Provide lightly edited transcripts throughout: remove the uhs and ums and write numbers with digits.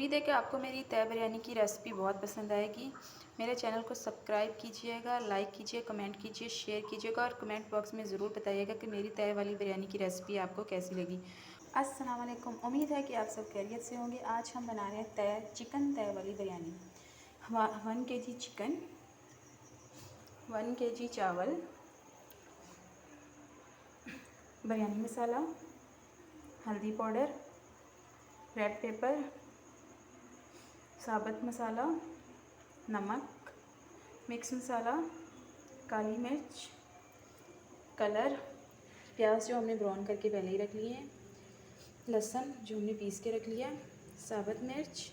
उम्मीद है कि आपको मेरी तय बिरयानी की रेसिपी बहुत पसंद आएगी। मेरे चैनल को सब्सक्राइब कीजिएगा, लाइक कीजिए, कमेंट कीजिए, शेयर कीजिएगा और कमेंट बॉक्स में ज़रूर बताइएगा कि मेरी तय वाली बिरयानी की रेसिपी आपको कैसी लगी। अस्सलाम वालेकुम, उम्मीद है कि आप सब खैरियत से होंगे। आज हम बना रहे हैं चिकन तय वाली बिरयानी। 1 kg चिकन, 1 kg चावल, बिरयानी मसाला, हल्दी पाउडर, रेड पेपर, साबुत मसाला, नमक, मिक्स मसाला, काली मिर्च, कलर, प्याज जो हमने ब्राउन करके पहले ही रख लिए हैं, लहसुन जो हमने पीस के रख लिया, साबुत मिर्च,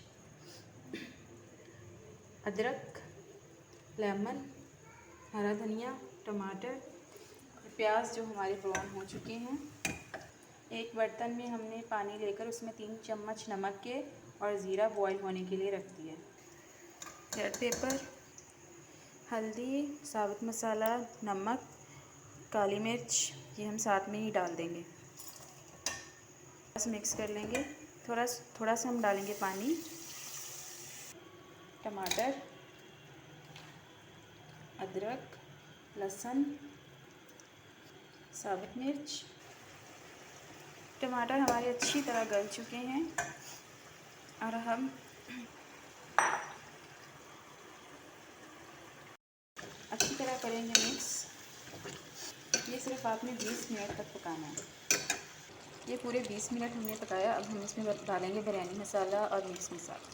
अदरक, लेमन, हरा धनिया, टमाटर और प्याज जो हमारे ब्राउन हो चुके हैं। एक बर्तन में हमने पानी लेकर उसमें 3 चम्मच नमक के और ज़ीरा बॉईल होने के लिए रख दिया। रेड पेपर, हल्दी, साबुत मसाला, नमक, काली मिर्च ये हम साथ में ही डाल देंगे। बस मिक्स कर लेंगे। थोड़ा सा हम डालेंगे पानी। टमाटर, अदरक, लहसुन, साबुत मिर्च। टमाटर हमारे अच्छी तरह गल चुके हैं और हम अच्छी तरह करेंगे मिक्स। ये सिर्फ आपने 20 मिनट तक पकाना है। ये पूरे 20 मिनट हमने पकाया। अब हम इसमें डालेंगे बिरयानी मसाला और मिक्स मसाला।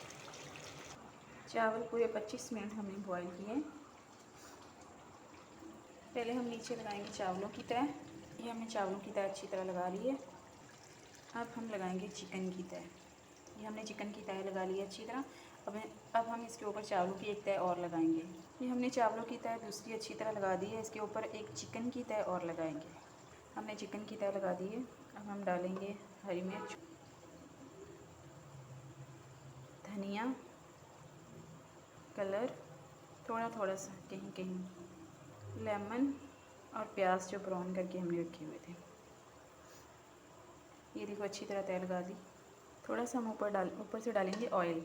चावल पूरे 25 मिनट हमने बॉईल किए। पहले हम नीचे लगाएंगे चावलों की तह। ये हमने चावलों की तह अच्छी तरह लगा ली है। अब हम लगाएंगे चिकन की तह। ये हमने चिकन की तह लगा ली है अच्छी तरह। अब हम इसके ऊपर चावलों की एक तह और लगाएंगे। ये हमने चावलों की तह दूसरी अच्छी तरह लगा दी है। इसके ऊपर एक चिकन की तह और लगाएंगे। हमने चिकन की तह लगा दी है। अब हम डालेंगे हरी मिर्च, धनिया, कलर, थोड़ा सा कहीं, लेमन और प्याज जो ब्राउन करके हमने रखे हुए थे। ये देखो अच्छी तरह तह लगा दी। थोड़ा सा हम ऊपर से डालेंगे ऑयल।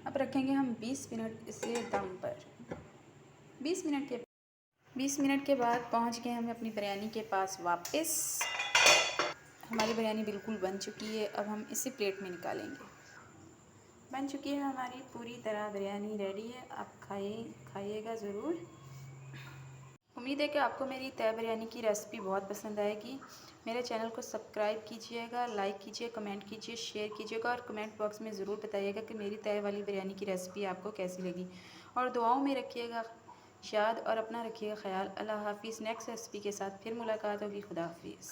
अब रखेंगे हम 20 मिनट इसे दम पर। 20 मिनट के बाद पहुंच गए हम अपनी बिरयानी के पास वापस। हमारी बिरयानी बिल्कुल बन चुकी है। अब हम इसे प्लेट में निकालेंगे। बन चुकी है हमारी पूरी तरह बिरयानी, रेडी है। आप खाइएगा ज़रूर। उम्मीद है कि आपको मेरी तय बिरयानी की रेसिपी बहुत पसंद आएगी। मेरे चैनल को सब्सक्राइब कीजिएगा, लाइक कीजिए, कमेंट कीजिए, शेयर कीजिएगा और कमेंट बॉक्स में ज़रूर बताइएगा कि मेरी तय वाली बिरयानी की रेसिपी आपको कैसी लगी। और दुआओं में रखिएगा याद और अपना रखिएगा ख्याल। अल्लाह हाफिज़। नेक्स्ट रेसिपी के साथ फिर मुलाकात होगी। खुदा हाफिज़।